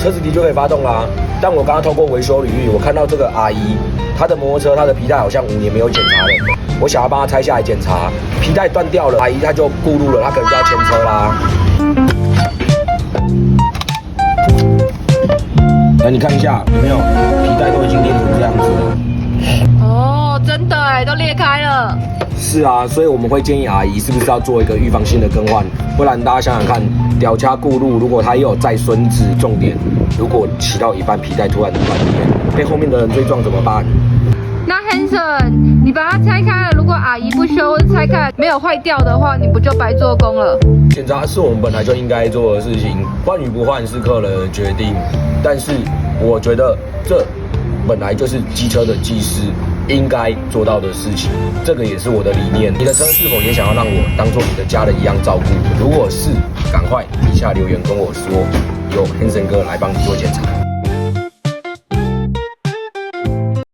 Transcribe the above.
车子的确可以发动啦。但我刚刚透过维修履历，我看到这个阿姨，她的摩托车，她的皮带好像5年没有检查了。我想要帮她拆下来检查，皮带断掉了，阿姨她就顾路了，她可能就要牵车啦。来，你看一下有没有皮带都已经裂成这样子了。哦，真的哎，都裂开了。是啊，所以我们会建议阿姨是不是要做一个预防性的更换，不然大家想想看，吊掐顾路，如果他也有载孙子，重点，如果骑到一半皮带突然断裂，被后面的人追撞怎么办？那 Hanson， 你把它拆开了，如果阿姨不修，拆开没有坏掉的话，你不就白做工了？检查是我们本来就应该做的事情，换与不换是客人的决定，但是我觉得这本来就是机车的技师应该做到的事情，这个也是我的理念。你的车是否也想要让我当做你的家人一样照顾？如果是，赶快底下留言跟我说，由 Hanson 哥来帮你做检查。